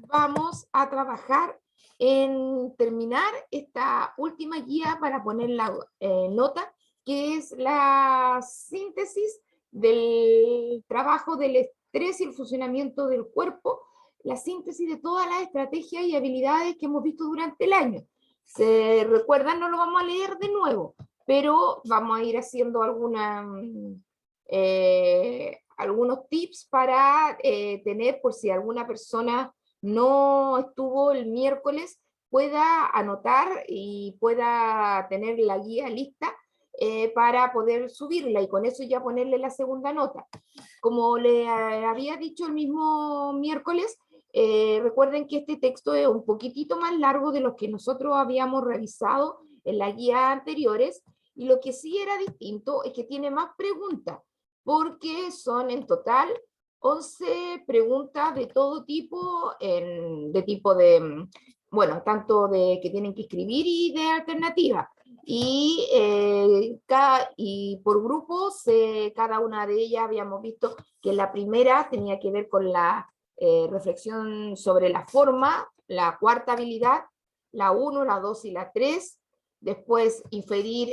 vamos a trabajar en terminar esta última guía para poner la nota, que es la síntesis del trabajo del estrés y el funcionamiento del cuerpo, la síntesis de todas las estrategias y habilidades que hemos visto durante el año. Se recuerdan, no lo vamos a leer de nuevo, pero vamos a ir haciendo algunos tips para tener, por si alguna persona no estuvo el miércoles, pueda anotar y pueda tener la guía lista para poder subirla y con eso ya ponerle la segunda nota. Como le había dicho el mismo miércoles, recuerden que este texto es un poquitito más largo de lo que nosotros habíamos revisado en las guías anteriores, y lo que sí era distinto es que tiene más preguntas, porque son en total 11 preguntas de todo tipo, bueno, tanto de que tienen que escribir y de alternativa. Y por grupos, cada una de ellas habíamos visto que la primera tenía que ver con la reflexión sobre la forma, la cuarta habilidad, la 1, la 2 y la 3. Después, inferir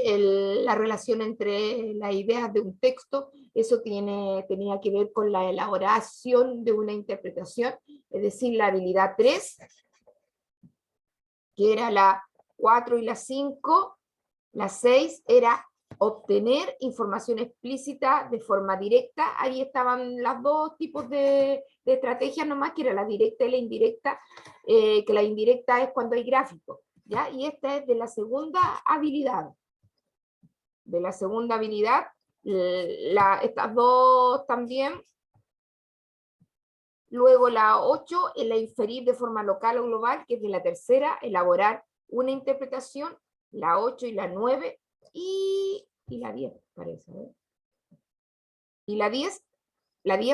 la relación entre las ideas de un texto, eso tenía que ver con la elaboración de una interpretación, es decir, la habilidad 3, que era la 4 y la 5. La 6 era obtener información explícita de forma directa. Ahí estaban los dos tipos de estrategias nomás, que era la directa y la indirecta, que la indirecta es cuando hay gráfico, ¿ya? Y esta es de la segunda habilidad. De la segunda habilidad, estas dos también. Luego la 8 es la inferir de forma local o global, que es de la tercera, elaborar una interpretación, la 8 y la 9, y la 10, parece. Y la 10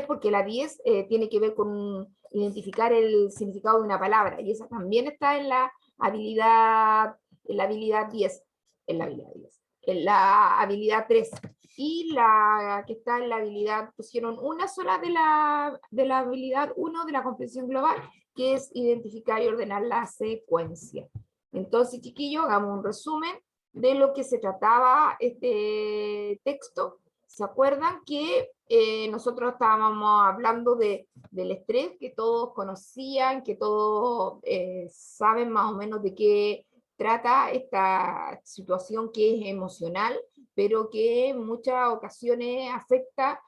porque la 10 tiene que ver con identificar el significado de una palabra, y esa también está en la habilidad 10, en la habilidad 3. Y la que está en la habilidad, pusieron una sola de la habilidad 1 de la comprensión global, que es identificar y ordenar la secuencia. Entonces, chiquillos, hagamos un resumen de lo que se trataba este texto. ¿Se acuerdan que nosotros estábamos hablando del estrés, que todos conocían, que todos saben más o menos de qué trata esta situación que es emocional, pero que en muchas ocasiones afecta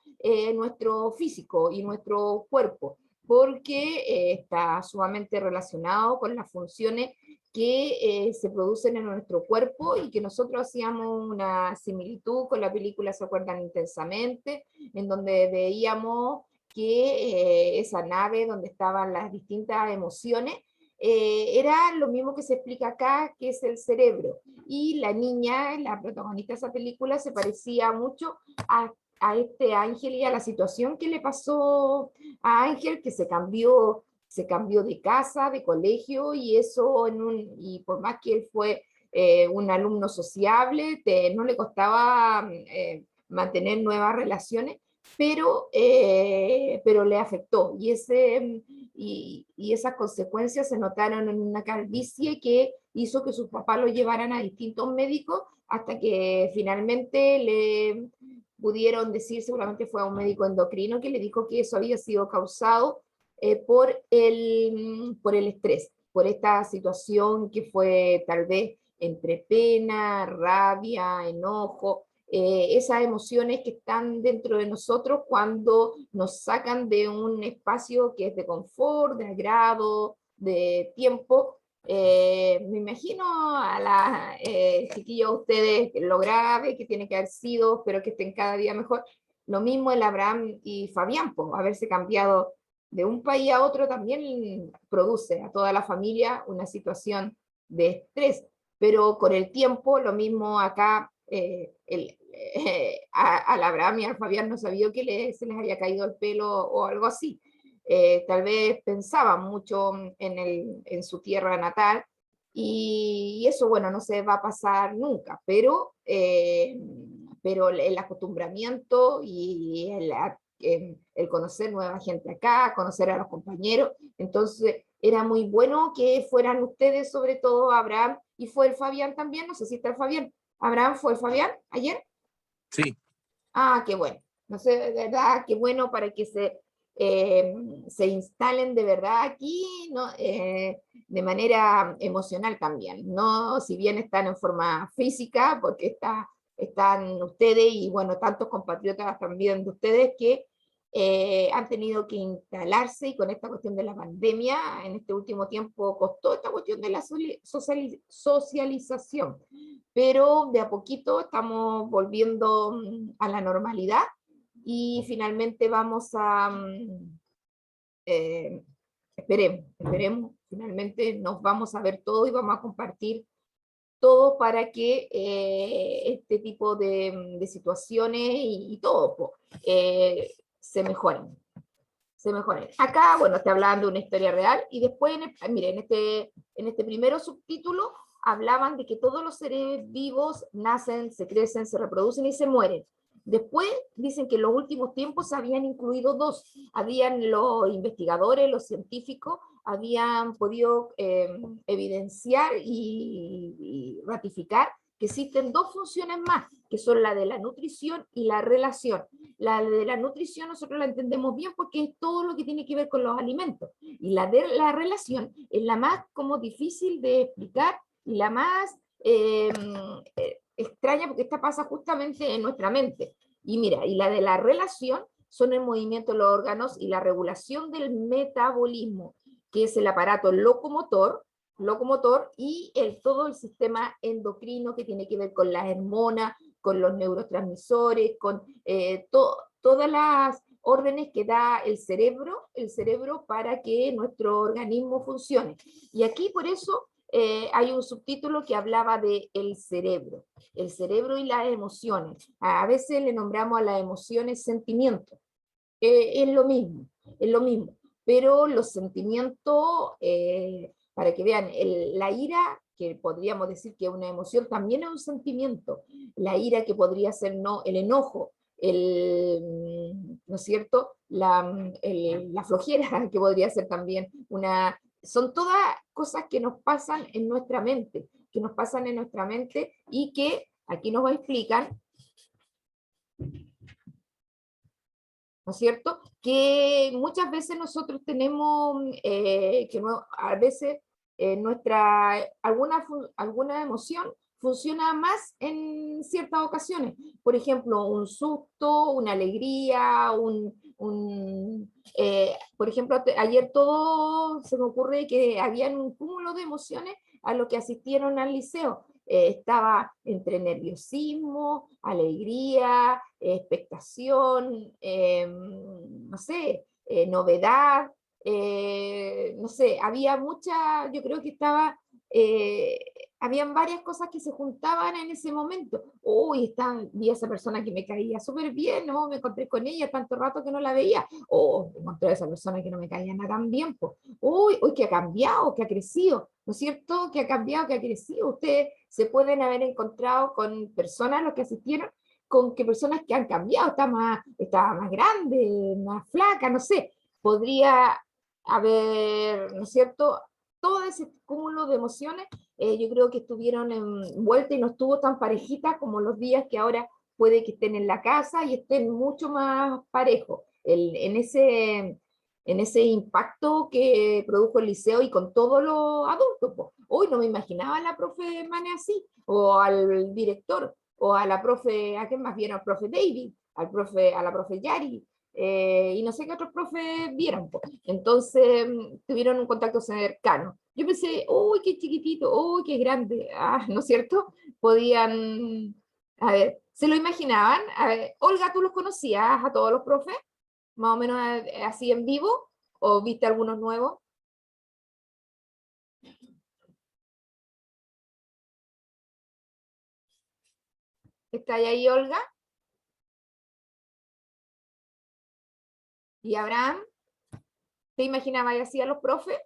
nuestro físico y nuestro cuerpo, porque está sumamente relacionado con las funciones que se producen en nuestro cuerpo, y que nosotros hacíamos una similitud con la película Se acuerdan intensamente, en donde veíamos que esa nave donde estaban las distintas emociones era lo mismo que se explica acá, que es el cerebro. Y la niña, la protagonista de esa película, se parecía mucho a este Ángel y a la situación que le pasó a Ángel, que se cambió de casa, de colegio, y eso y por más que él fue un alumno sociable, no le costaba mantener nuevas relaciones, pero le afectó, y esas consecuencias se notaron en una calvicie que hizo que sus papás lo llevaran a distintos médicos, hasta que finalmente le pudieron decir, seguramente fue a un médico endocrino, que le dijo que eso había sido causado por el estrés, por esta situación que fue tal vez entre pena, rabia, enojo, esas emociones que están dentro de nosotros cuando nos sacan de un espacio que es de confort, de agrado, de tiempo. Me imagino a las chiquillos, ustedes, lo grave que tiene que haber sido, espero que estén cada día mejor. Lo mismo el Abraham y Fabián, pues, haberse cambiado de un país a otro también produce a toda la familia una situación de estrés, pero con el tiempo, lo mismo acá, al Abraham y al Fabián no sabía que se les había caído el pelo o algo así. Tal vez pensaban mucho en su tierra natal, y eso, bueno, no se va a pasar nunca, pero el acostumbramiento y el conocer nueva gente acá, conocer a los compañeros, entonces era muy bueno que fueran ustedes, sobre todo Abraham, y fue el Fabián también, no sé si está el Fabián. ¿Abraham fue el Fabián ayer? Sí. Ah, qué bueno. No sé, de verdad, qué bueno para que se instalen de verdad aquí, ¿no? De manera emocional también, ¿no? Si bien están en forma física, porque están ustedes y, bueno, tantos compatriotas también de ustedes que han tenido que instalarse y con esta cuestión de la pandemia, en este último tiempo costó esta cuestión de la socialización, pero de a poquito estamos volviendo a la normalidad y finalmente vamos a, eh, esperemos, finalmente nos vamos a ver todo y vamos a compartir todo para que este tipo de situaciones y todo se mejoren. Se mejoren. Acá, bueno, está hablando de una historia real y después, miren, en este primero subtítulo hablaban de que todos los seres vivos nacen, se crecen, se reproducen y se mueren. Después dicen que en los últimos tiempos se habían incluido dos. Habían los investigadores, los científicos, habían podido evidenciar y ratificar que existen dos funciones más, que son la de la nutrición y la relación. La de la nutrición nosotros la entendemos bien porque es todo lo que tiene que ver con los alimentos. Y la de la relación es la más como difícil de explicar y la más extraña porque esta pasa justamente en nuestra mente. Y mira, y la de la relación son el movimiento de los órganos y la regulación del metabolismo, que es el aparato locomotor y todo el sistema endocrino que tiene que ver con las hormonas, con los neurotransmisores, con todas las órdenes que da el cerebro para que nuestro organismo funcione. Y aquí por eso hay un subtítulo que hablaba de el cerebro y las emociones. A veces le nombramos a las emociones sentimientos. Es lo mismo, pero los sentimientos, para que vean, la ira, que podríamos decir que es una emoción, también es un sentimiento. La ira que podría ser no, el enojo, ¿no es cierto? La flojera, que podría ser también una... Son todas cosas que nos pasan en nuestra mente, y que aquí nos explican, ¿no es cierto? Que muchas veces nosotros tenemos, que no, a veces alguna emoción funciona más en ciertas ocasiones. Por ejemplo, un susto, una alegría, por ejemplo, ayer todo se me ocurre que había un cúmulo de emociones a lo que asistieron al liceo. Estaba entre nerviosismo, alegría, expectación, no sé, novedad, no sé, había mucha, yo creo que eh, habían varias cosas que se juntaban en ese momento. Uy, vi a esa persona que me caía súper bien, ¿no? Me encontré con ella tanto rato que no la veía. Oh, encontré a esa persona que no me caía nada tan bien. Pues. Uy, que ha cambiado, que ha crecido, ¿no es cierto? Que ha cambiado, que ha crecido. Ustedes se pueden haber encontrado con personas, los que asistieron, con que personas que han cambiado, está más grande, más flaca, no sé. Podría haber, ¿no es cierto? Todo ese cúmulo de emociones yo creo que estuvieron envueltas y no estuvo tan parejita como los días que ahora puede que estén en la casa y estén mucho más parejos. En ese impacto que produjo el liceo y con todos los adultos. Po. Hoy no me imaginaba a la profe Mane así, o al director, o a la profe, ¿a quién más vieron? Al profe David, a la profe Yari, y no sé qué otros profes vieron. Po. Entonces tuvieron un contacto cercano. Yo pensé, uy, qué chiquitito, uy, qué grande, ¿no es cierto? Podían, a ver, ¿se lo imaginaban? A ver, Olga, ¿tú los conocías a todos los profes? Más o menos así en vivo, ¿o viste algunos nuevos? ¿Está ahí Olga? ¿Y Abraham? ¿Te imaginabas así a los profes?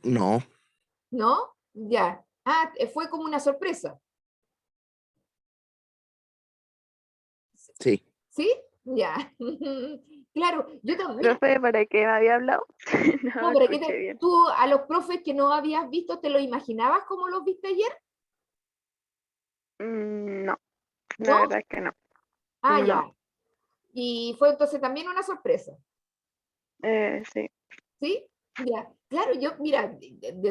No. ¿No? Ya. Fue como una sorpresa. Sí. ¿Sí? Ya. Claro, yo también. Profe, ¿para qué me había hablado? No No, me pero escuché bien. tú a los profes que no habías visto, ¿te lo imaginabas como los viste ayer? No, la ¿No? verdad es que no. Ah, No, ya. Y fue entonces también una sorpresa, sí. ¿sí? Ya. Claro, yo, mira,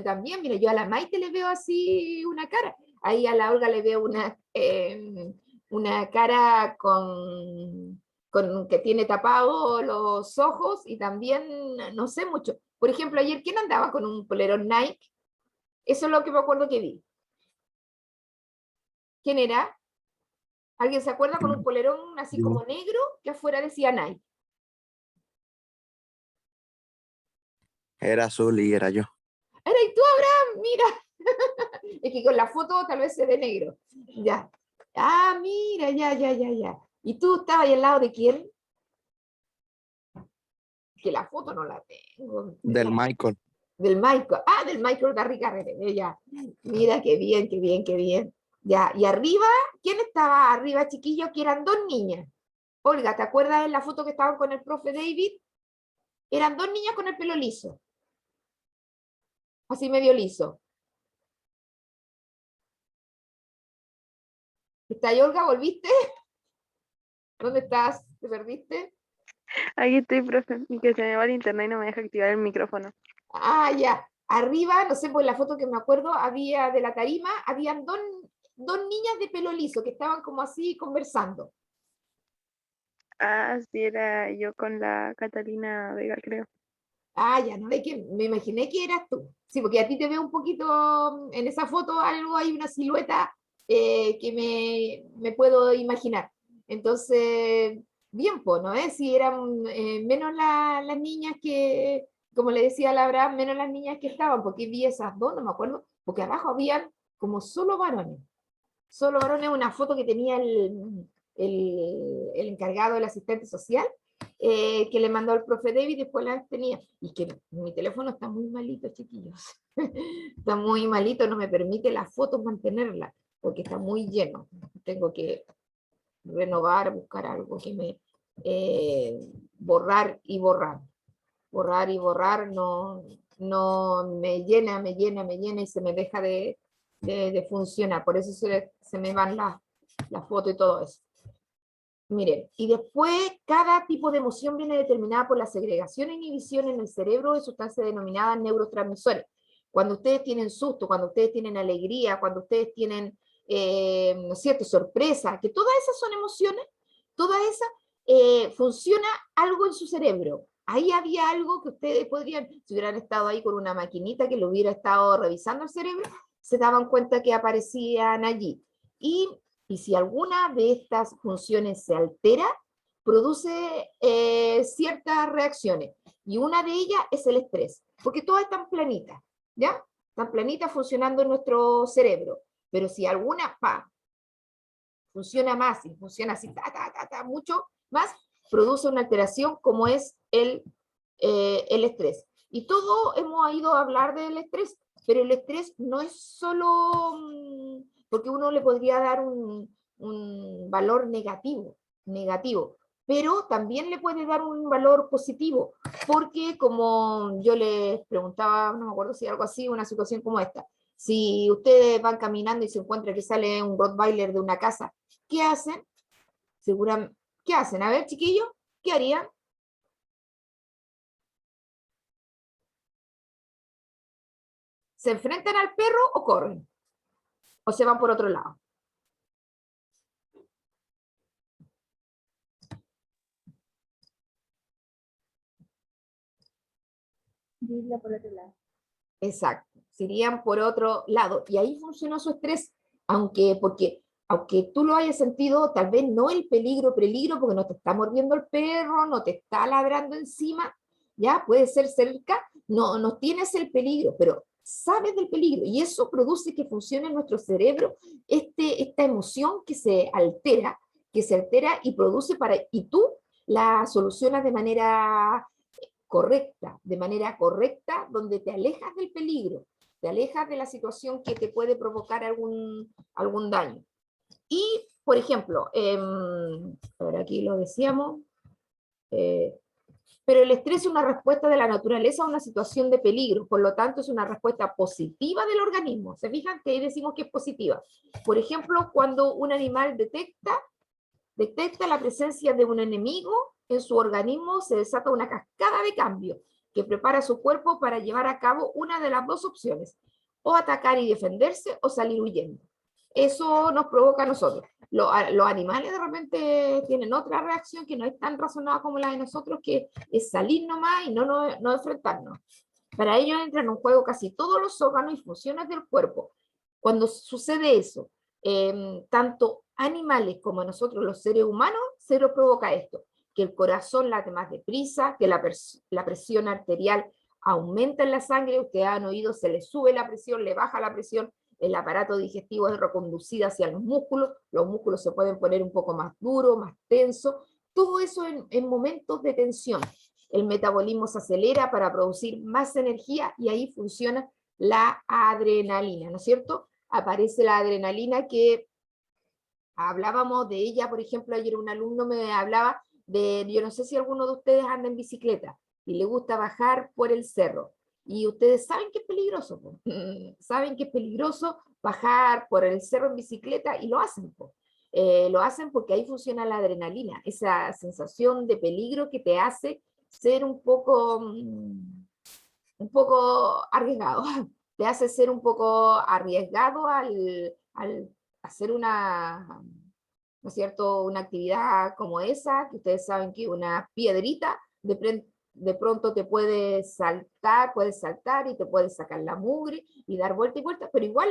también, mira, yo a la Maite le veo así una cara. Ahí a la Olga le veo una cara con que tiene tapados los ojos y también no sé mucho. Por ejemplo, ayer, ¿quién andaba con un polerón Nike? Eso es lo que me acuerdo que vi. ¿Quién era? ¿Alguien se acuerda con un polerón así Yo, como negro que afuera decía Nike? era azul y era yo. Era y tú, Abraham, mira. Es que con la foto tal vez se ve negro. Ya. Ah, mira, ya, ya, ya, ya. ¿Y tú estabas ahí al lado de quién? Que la foto no la tengo. Del Michael. Del Michael. Ah, del Michael Garry Carrere. Ya. Mira, qué bien, qué bien, qué bien. Ya. Y arriba, ¿quién estaba arriba, chiquillo? Que eran dos niñas. Olga, ¿te acuerdas en la foto que estaban con el profe David? Eran dos niñas con el pelo liso. Así medio liso. ¿Está ahí, Olga? ¿Volviste? ¿Dónde estás? ¿Te perdiste? Aquí estoy, profe, y que se me va el internet y no me deja activar el micrófono. Ah, ya. Arriba, no sé, por la foto que me acuerdo, había de la tarima, habían dos niñas de pelo liso que estaban como así conversando. Ah, sí, era yo con la Catalina Vega, creo. Ah, ya, no, me imaginé que eras tú. Sí, porque a ti te veo un poquito en esa foto, algo, hay una silueta que me puedo imaginar. Entonces, bien, pues, ¿no? Si eran menos las niñas que, como le decía a Laura, menos las niñas que estaban, porque vi esas dos, no me acuerdo, porque abajo habían como solo varones, una foto que tenía el encargado, el asistente social, que le mandó el profe David y después la tenía. Y que mi teléfono está muy malito, chiquillos. Está muy malito, no me permite las fotos mantenerlas, porque está muy lleno. Tengo que renovar, buscar algo que me borrar y borrar. Borrar y borrar no me llena, me llena, me llena y se me deja de funcionar. Por eso se me van las fotos y todo eso. Miren, y después cada tipo de emoción viene determinada por la segregación e inhibición en el cerebro de sustancias denominadas neurotransmisores. Cuando ustedes tienen susto, cuando ustedes tienen alegría, cuando ustedes tienen, ¿no es cierto?, sorpresa, que todas esas son emociones, todas esas funciona algo en su cerebro. Ahí había algo que ustedes podrían, si hubieran estado ahí con una maquinita que lo hubiera estado revisando el cerebro, se daban cuenta que aparecían allí. Y si alguna de estas funciones se altera, produce ciertas reacciones. Y una de ellas es el estrés, porque todas están planitas, ¿ya? Están planitas funcionando en nuestro cerebro. Pero si alguna funciona más y funciona así, mucho más, produce una alteración como es el estrés. Y todo hemos ido a hablar del estrés, pero el estrés no es solo porque uno le podría dar un valor negativo, pero también le puede dar un valor positivo, porque como yo les preguntaba, no me acuerdo si algo así, una situación como esta, si ustedes van caminando y se encuentran que sale un Rottweiler de una casa, ¿qué hacen? Seguramente, ¿qué hacen? A ver, chiquillos, ¿qué harían? ¿Se enfrentan al perro o corren? ¿O se van por otro lado? Iría por otro lado. Exacto, se irían por otro lado. Y ahí funcionó su estrés, aunque tú lo hayas sentido, tal vez no el peligro, porque no te está mordiendo el perro, no te está ladrando encima, ya puede ser cerca, no tienes el peligro, pero sabes del peligro y eso produce que funcione en nuestro cerebro esta emoción que se altera y produce y tú la solucionas de manera correcta, donde te alejas del peligro, te alejas de la situación que te puede provocar algún daño. Y por ejemplo, ahora aquí lo decíamos, pero el estrés es una respuesta de la naturaleza a una situación de peligro, por lo tanto es una respuesta positiva del organismo. ¿Se fijan que ahí decimos que es positiva? Por ejemplo, cuando un animal detecta la presencia de un enemigo, en su organismo se desata una cascada de cambio que prepara su cuerpo para llevar a cabo una de las dos opciones, o atacar y defenderse o salir huyendo. Eso nos provoca a nosotros. Los animales de repente tienen otra reacción que no es tan razonada como la de nosotros, que es salir nomás y no enfrentarnos. Para ello entran en juego casi todos los órganos y funciones del cuerpo. Cuando sucede eso, tanto animales como nosotros los seres humanos, se nos provoca esto, que el corazón late más deprisa, que la presión arterial aumenta en la sangre, ustedes han oído, se le sube la presión, le baja la presión, el aparato digestivo es reconducido hacia los músculos se pueden poner un poco más duros, más tensos, todo eso en momentos de tensión. El metabolismo se acelera para producir más energía y ahí funciona la adrenalina, ¿no es cierto? Aparece la adrenalina que hablábamos de ella, por ejemplo, ayer un alumno me hablaba de, yo no sé si alguno de ustedes anda en bicicleta y le gusta bajar por el cerro, y ustedes saben que es peligroso, po. Saben que es peligroso bajar por el cerro en bicicleta y lo hacen, po. Lo hacen porque ahí funciona la adrenalina, esa sensación de peligro que te hace ser un poco arriesgado, te hace ser un poco arriesgado al hacer ¿no es cierto?, una actividad como esa, que ustedes saben que una piedrita de pronto te puedes saltar y te puedes sacar la mugre y dar vuelta y vuelta, pero igual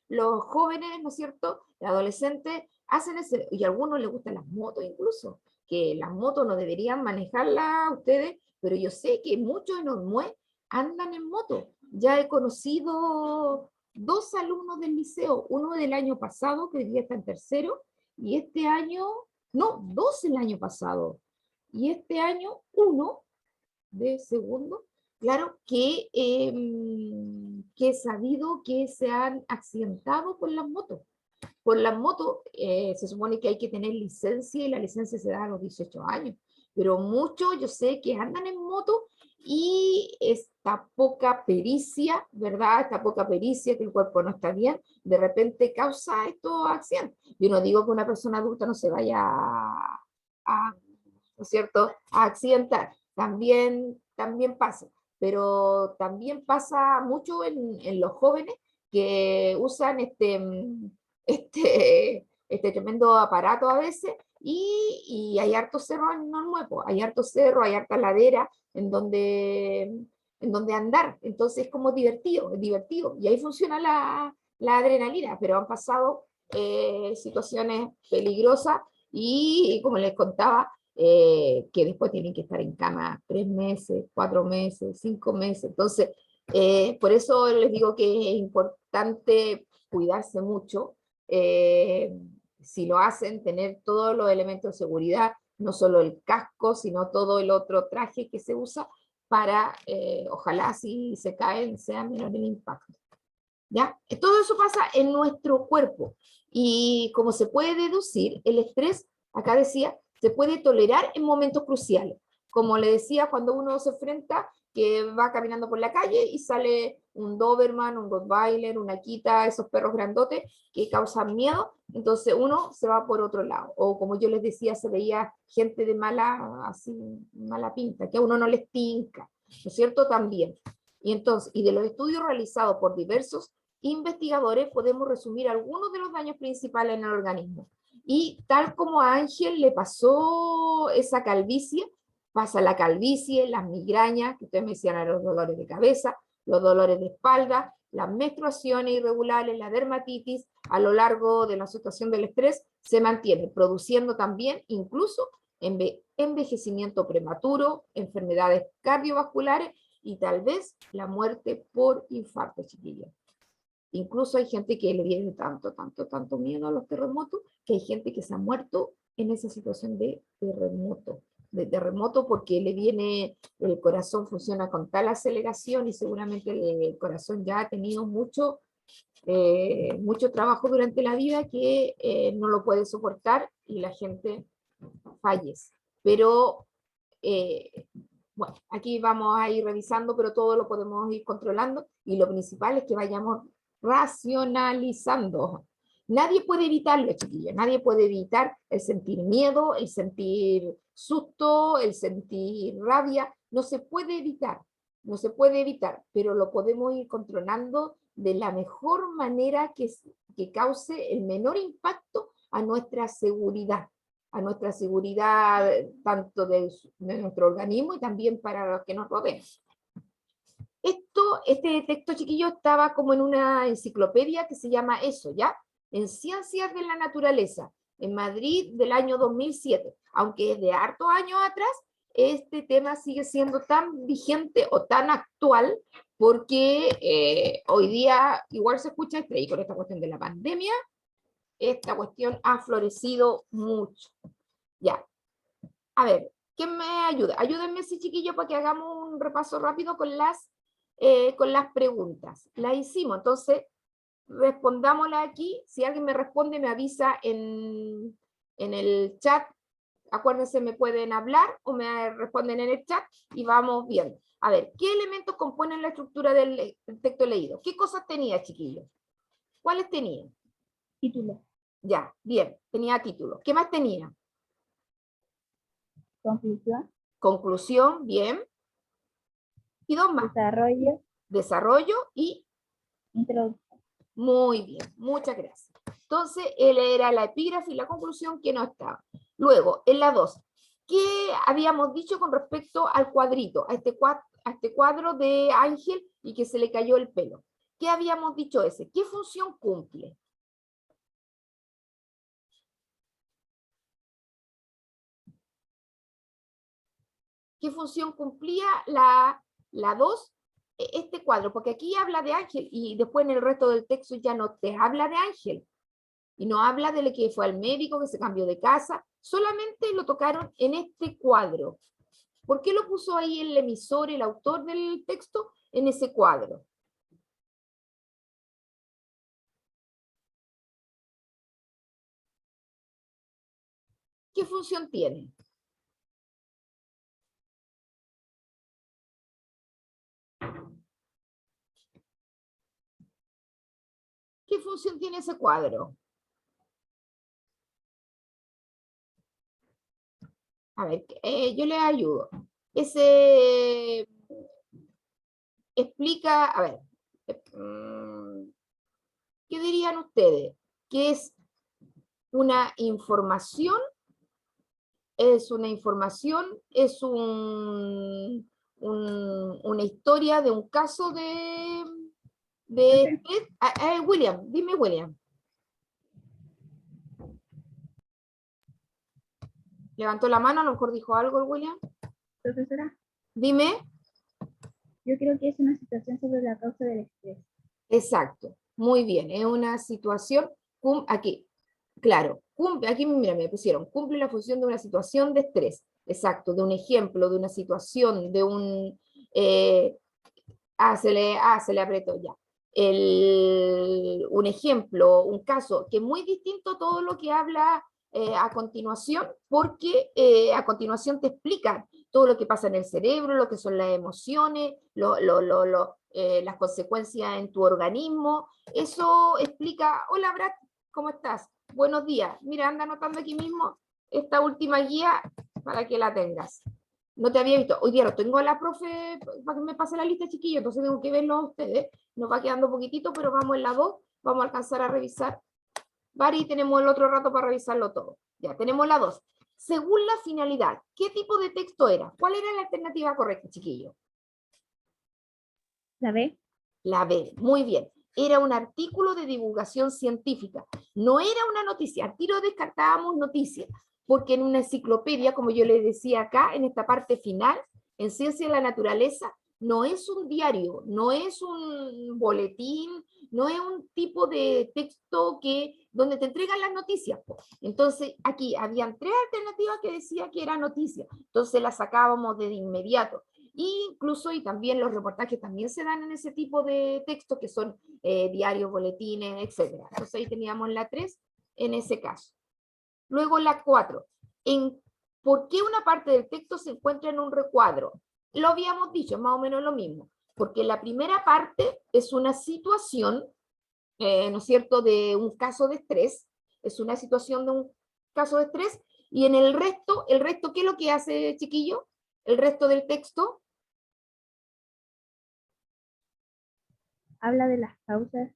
los jóvenes, ¿no es cierto?, los adolescentes hacen ese, y a algunos les gustan las motos incluso, que las motos no deberían manejarlas ustedes, pero yo sé que muchos en Olmué andan en moto. Ya he conocido dos alumnos del liceo, uno del año pasado, que hoy día está en tercero, y este año, no, dos el año pasado, y este año uno de segundo, claro, que he sabido que se han accidentado por las motos. Por las motos se supone que hay que tener licencia y la licencia se da a los 18 años, pero muchos yo sé que andan en moto y esta poca pericia, ¿verdad? Esta poca pericia, que el cuerpo no está bien, de repente causa estos accidentes. Yo no digo que una persona adulta no se vaya ¿no es cierto?, a accidentar, también pasa, pero también pasa mucho en los jóvenes que usan este tremendo aparato a veces, y hay hartos cerros en Nuevo, hay hartos cerros, hay harta ladera en donde andar, entonces es como divertido, es divertido, y ahí funciona la adrenalina, pero han pasado situaciones peligrosas y como les contaba, que después tienen que estar en cama 3 meses, 4 meses, 5 meses, entonces por eso les digo que es importante cuidarse mucho, si lo hacen, tener todos los elementos de seguridad, no solo el casco, sino todo el otro traje que se usa para, ojalá si se caen, sea menor el impacto. ¿Ya? Todo eso pasa en nuestro cuerpo, y como se puede deducir, el estrés, acá decía, se puede tolerar en momentos cruciales. Como le decía, cuando uno se enfrenta, que va caminando por la calle y sale un Doberman, un Rottweiler, una Akita, esos perros grandotes que causan miedo, entonces uno se va por otro lado. O como yo les decía, se veía gente de así, mala pinta, que a uno no les tinca, ¿no es cierto? También. Y entonces, y de los estudios realizados por diversos investigadores, podemos resumir algunos de los daños principales en el organismo. Y tal como a Ángel le pasó esa calvicie, pasa la calvicie, las migrañas, que ustedes me decían, los dolores de cabeza, los dolores de espalda, las menstruaciones irregulares, la dermatitis, a lo largo de la situación del estrés, se mantiene, produciendo también incluso envejecimiento prematuro, enfermedades cardiovasculares y tal vez la muerte por infarto, chiquillos. Incluso hay gente que le viene tanto miedo a los terremotos, que hay gente que se ha muerto en esa situación de terremoto porque le viene, el corazón funciona con tal aceleración y seguramente el corazón ya ha tenido mucho trabajo durante la vida que no lo puede soportar y la gente fallece. Pero, bueno, aquí vamos a ir revisando, pero todo lo podemos ir controlando y lo principal es que vayamos racionalizando. Nadie puede evitarlo, chiquillos, nadie puede evitar el sentir miedo, el sentir susto, el sentir rabia, no se puede evitar, no se puede evitar, pero lo podemos ir controlando de la mejor manera que cause el menor impacto a nuestra seguridad tanto de nuestro organismo y también para los que nos rodean. Este texto, chiquillo, estaba como en una enciclopedia que se llama eso, ¿ya? En Ciencias de la Naturaleza, en Madrid del año 2007. Aunque es de hartos años atrás, este tema sigue siendo tan vigente o tan actual porque hoy día igual se escucha y con esta cuestión de la pandemia, esta cuestión ha florecido mucho. Ya. A ver, ¿quién me ayuda? Ayúdenme, sí, chiquillos, para que hagamos un repaso rápido con las preguntas. Las hicimos, entonces respondámosla aquí. Si alguien me responde, me avisa en el chat. Acuérdense, me pueden hablar o me responden en el chat y vamos viendo. A ver, ¿qué elementos componen la estructura del texto leído? ¿Qué cosas tenía, chiquillos? ¿Cuáles tenía? Título. Ya, bien, tenía título. ¿Qué más tenía? Conclusión. Conclusión, bien. Y dos más. Desarrollo. Desarrollo y Introducción. muy bien, muchas gracias. Entonces, él era la epígrafe y la conclusión que no estaba. Luego, en la 2, ¿qué habíamos dicho con respecto al cuadrito, a este cuadro de Ángel y que se le cayó el pelo? ¿Qué habíamos dicho ese? ¿Qué función cumple? ¿Qué función cumplía la 2? Este cuadro, porque aquí habla de Ángel y después en el resto del texto ya no te habla de Ángel. Y no habla de que fue al médico, que se cambió de casa, solamente lo tocaron en este cuadro. ¿Por qué lo puso ahí el emisor, el autor del texto, en ese cuadro? ¿Qué función tiene? ¿Qué función tiene ese cuadro? A ver, yo les ayudo. Ese explica, a ver, ¿qué dirían ustedes? ¿Qué es una información? ¿Es una información? ¿Es una historia de un caso de William? Dime, William. Levantó la mano, a lo mejor dijo algo el William. Profesora, Dime. yo creo que es una situación sobre la causa del estrés. Exacto, muy bien, es una situación, aquí, claro, aquí mira, me pusieron, cumple la función de una situación de estrés, exacto, de un ejemplo, de una situación, de un, se le apretó ya. Un ejemplo, un caso que es muy distinto a todo lo que habla a continuación, porque a continuación te explica todo lo que pasa en el cerebro, lo que son las emociones, las consecuencias en tu organismo. Eso explica, hola Brad, ¿cómo estás? Buenos días. Mira, anda anotando aquí mismo esta última guía para que la tengas. No te había visto. Hoy día lo tengo a la profe para que me pase la lista, chiquillos, entonces tengo que verlo a ustedes. Nos va quedando poquitito, pero vamos en la 2, vamos a alcanzar a revisar. Bari, tenemos el otro rato para revisarlo todo. Ya, tenemos la 2. Según la finalidad, ¿qué tipo de texto era? ¿Cuál era la alternativa correcta, chiquillos? ¿La B? La B, muy bien. Era un artículo de divulgación científica. No era una noticia. Al tiro descartábamos noticias, porque en una enciclopedia, como yo les decía acá, en esta parte final, en Ciencia de la Naturaleza, no es un diario, no es un boletín, no es un tipo de texto donde te entregan las noticias. Entonces, aquí habían 3 alternativas que decía que era noticia. Entonces las sacábamos de inmediato. incluso, y también los reportajes también se dan en ese tipo de textos, que son diarios, boletines, etc. Entonces ahí teníamos la 3 en ese caso. Luego la 4. ¿Por qué una parte del texto se encuentra en un recuadro? Lo habíamos dicho, más o menos lo mismo. Porque la primera parte es una situación, ¿no es cierto?, de un caso de estrés. Es una situación de un caso de estrés. Y en el resto, ¿qué es lo que hace, chiquillo? El resto del texto. Habla de las causas.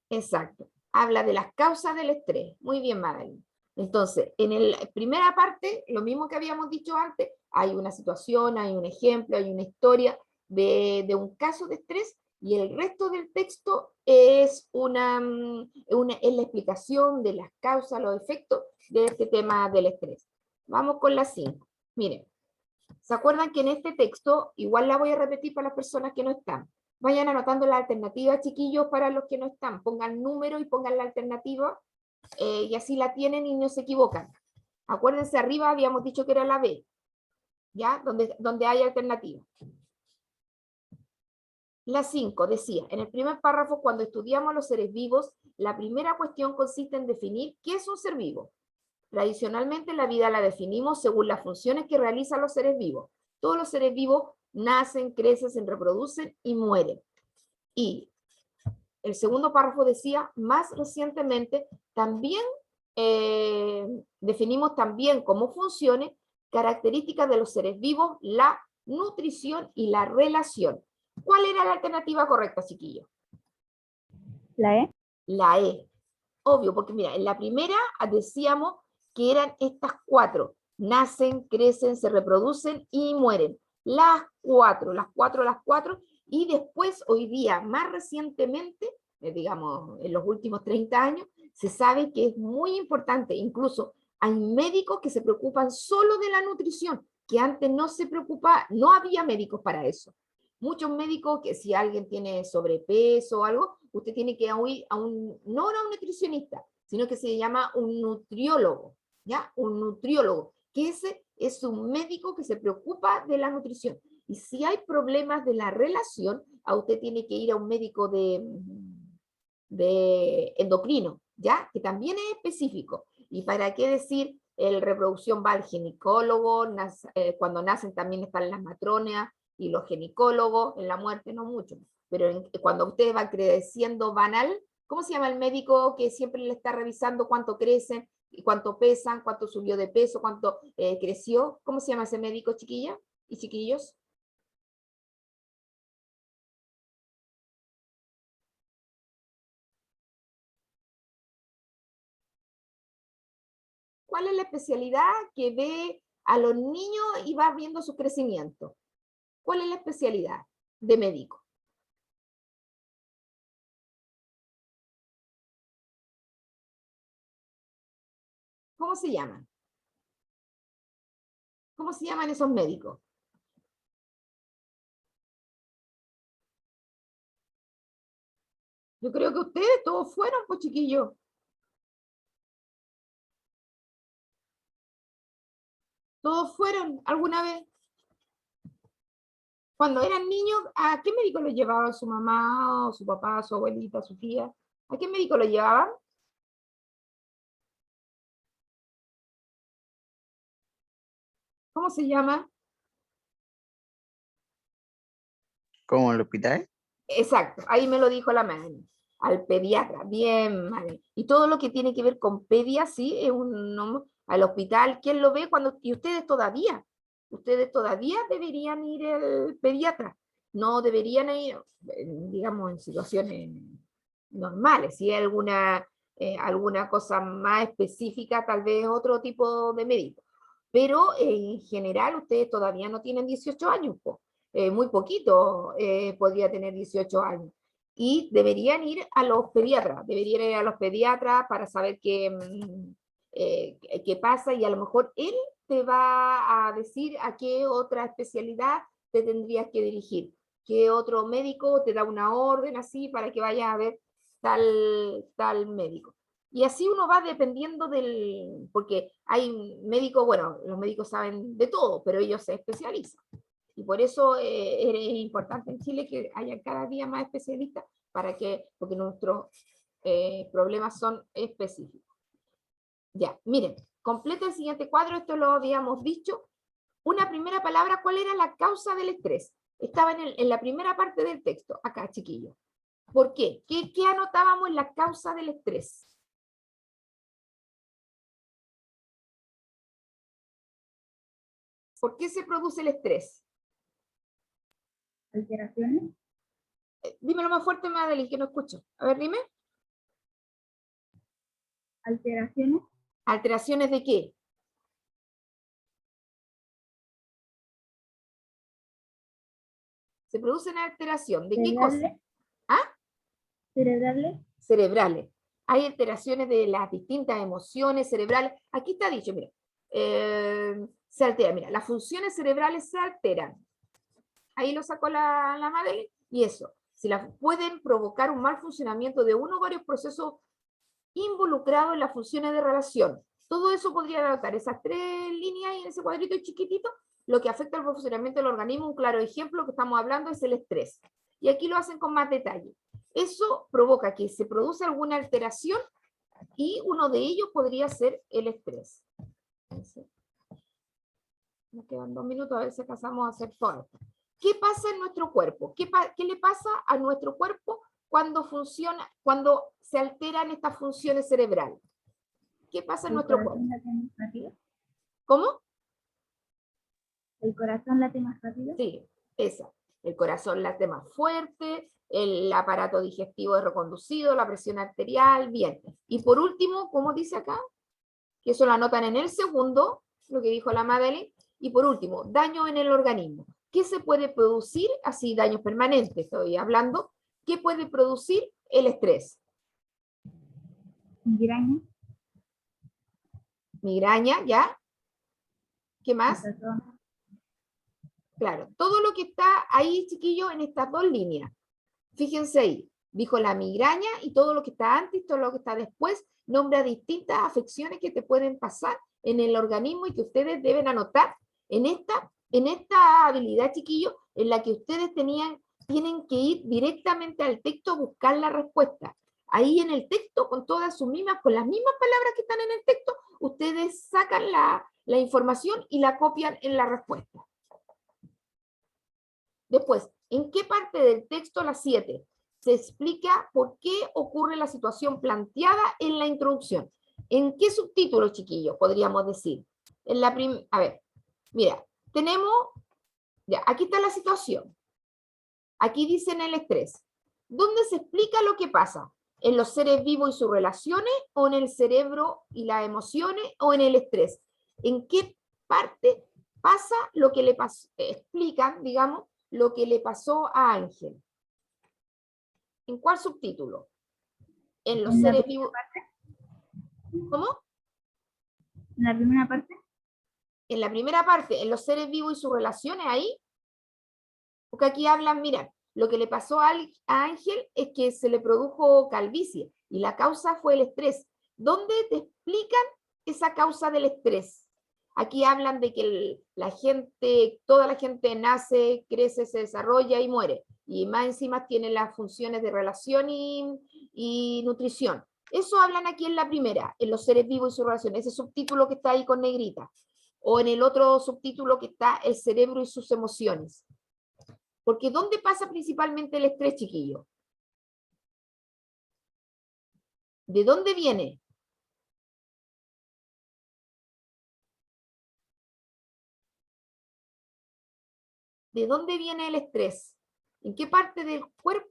Exacto. Habla de las causas del estrés. Muy bien, Madeline. Entonces, en la primera parte, lo mismo que habíamos dicho antes, hay una situación, hay un ejemplo, hay una historia de un caso de estrés, y el resto del texto es es la explicación de las causas, los efectos de este tema del estrés. Vamos con la 5. Miren, ¿se acuerdan que en este texto, igual la voy a repetir para las personas que no están? Vayan anotando la alternativa, chiquillos, para los que no están. Pongan número y pongan la alternativa, y así la tienen y no se equivocan. Acuérdense, arriba habíamos dicho que era la B, ¿ya? Donde hay alternativa. La 5 decía, en el primer párrafo, cuando estudiamos los seres vivos, la primera cuestión consiste en definir qué es un ser vivo. Tradicionalmente la vida la definimos según las funciones que realizan los seres vivos. Todos los seres vivos nacen, crecen, se reproducen y mueren. Y el segundo párrafo decía, más recientemente, también definimos también como funciones características de los seres vivos, la nutrición y la relación. ¿Cuál era la alternativa correcta, chiquillos? La E. La E. Obvio, porque mira, en la primera decíamos que eran estas 4. Nacen, crecen, se reproducen y mueren. Las 4. Y después, hoy día, más recientemente, digamos, en los últimos 30 años, se sabe que es muy importante. Incluso hay médicos que se preocupan solo de la nutrición, que antes no se preocupaba, no había médicos para eso. Muchos médicos que si alguien tiene sobrepeso o algo, usted tiene que ir no a un nutricionista, sino que se llama un nutriólogo, ¿ya? Un nutriólogo, que ese es un médico que se preocupa de la nutrición. Y si hay problemas de la relación, a usted tiene que ir a un médico de endocrino, ¿ya? Que también es específico. ¿Y para qué decir? El reproducción va al ginecólogo, cuando nacen también están las matronas y los ginecólogos, en la muerte no mucho, pero cuando ustedes van creciendo banal, ¿cómo se llama el médico que siempre le está revisando cuánto crecen, y cuánto pesan, cuánto subió de peso, cuánto creció? ¿Cómo se llama ese médico, chiquilla y chiquillos? ¿Cuál es la especialidad que ve a los niños y va viendo su crecimiento? ¿Cuál es la especialidad de médico? ¿Cómo se llaman? ¿Cómo se llaman esos médicos? Yo creo que ustedes todos fueron, pues chiquillos. Todos fueron alguna vez. Cuando eran niños, ¿a qué médico los llevaba su mamá, o su papá, su abuelita, su tía? ¿A qué médico los llevaban? ¿Cómo se llama? ¿Cómo el hospital? Exacto, ahí me lo dijo la madre. Al pediatra, bien, madre. Y todo lo que tiene que ver con pedia, sí, es al hospital. ¿Quién lo ve cuando? Y ustedes todavía deberían ir al pediatra. No deberían ir, digamos, en situaciones normales. Si hay alguna cosa más específica, tal vez otro tipo de médico. Pero en general ustedes todavía no tienen 18 años, po. Muy poquito podría tener 18 años. Y deberían ir a los pediatras, para saber qué pasa, y a lo mejor él te va a decir a qué otra especialidad te tendrías que dirigir, qué otro médico te da una orden así para que vayas a ver tal médico. Y así uno va dependiendo porque hay médicos, bueno, los médicos saben de todo, pero ellos se especializan. Y por eso es importante en Chile que haya cada día más especialistas, porque nuestros problemas son específicos. Ya, miren, completa el siguiente cuadro, esto lo habíamos dicho. Una primera palabra, ¿cuál era la causa del estrés? Estaba en la primera parte del texto, acá, chiquillos. ¿Por qué? ¿Qué anotábamos en la causa del estrés? ¿Por qué se produce el estrés? Alteraciones. Dímelo más fuerte, Madeline, que no escucho. A ver, dime. Alteraciones. ¿Alteraciones de qué? Se produce una alteración. ¿De qué cosa? Cerebrales. ¿Ah? Cerebrales. Cerebrales. Hay alteraciones de las distintas emociones cerebrales. Aquí está dicho, mira. Se altera, mira, las funciones cerebrales se alteran. Ahí lo sacó la Madeline. Y eso, si pueden provocar un mal funcionamiento de uno o varios procesos involucrados en las funciones de relación. Todo eso podría anotar, esas 3 líneas y en ese cuadrito chiquitito, lo que afecta al funcionamiento del organismo. Un claro ejemplo que estamos hablando es el estrés. Y aquí lo hacen con más detalle. Eso provoca que se produce alguna alteración y uno de ellos podría ser el estrés. Nos quedan 2 minutos, a ver si alcanzamos a hacer todo esto. ¿Qué pasa en nuestro cuerpo? ¿Qué le pasa a nuestro cuerpo cuando se alteran estas funciones cerebrales? ¿Qué pasa en El nuestro corazón cuerpo? late más rápido. ¿Cómo? El corazón late más rápido. Sí, esa. El corazón late más fuerte, el aparato digestivo es reconducido, la presión arterial, bien. Y por último, ¿cómo dice acá? Que eso lo anotan en el segundo, lo que dijo la Madeline. Y por último, daño en el organismo. ¿Qué se puede producir? Así, daños permanentes, estoy hablando. ¿Qué puede producir el estrés? Migraña. Migraña, ¿ya? ¿Qué más? Desazón. Claro, todo lo que está ahí, chiquillos, en estas 2 líneas. Fíjense ahí, dijo la migraña y todo lo que está antes, todo lo que está después, nombra distintas afecciones que te pueden pasar en el organismo y que ustedes deben anotar en esta habilidad, chiquillos, en la que ustedes tienen que ir directamente al texto a buscar la respuesta. Ahí en el texto, con las mismas palabras que están en el texto, ustedes sacan la información y la copian en la respuesta. Después, ¿en qué parte del texto, la 7, se explica por qué ocurre la situación planteada en la introducción? ¿En qué subtítulo, chiquillos, podríamos decir? A ver, mira, aquí está la situación. Aquí dicen el estrés. ¿Dónde se explica lo que pasa? ¿En los seres vivos y sus relaciones? ¿O en el cerebro y las emociones? ¿O en el estrés? ¿En qué parte pasa lo que le pasó? Explican, digamos, lo que le pasó a Ángel. ¿En cuál subtítulo? En los En la seres primera vivos. ¿Cómo? En la primera parte. En la primera parte, en los seres vivos y sus relaciones, ahí. Porque aquí hablan, mira, lo que le pasó a Ángel es que se le produjo calvicie y la causa fue el estrés. ¿Dónde te explican esa causa del estrés? Aquí hablan de que toda la gente nace, crece, se desarrolla y muere. Y más encima tiene las funciones de relación y nutrición. Eso hablan aquí en la primera, en los seres vivos y sus relaciones. Ese subtítulo que está ahí con negrita. O en el otro subtítulo que está el cerebro y sus emociones. Porque ¿dónde pasa principalmente el estrés, chiquillo? ¿De dónde viene? ¿De dónde viene el estrés? ¿En qué parte del cuerpo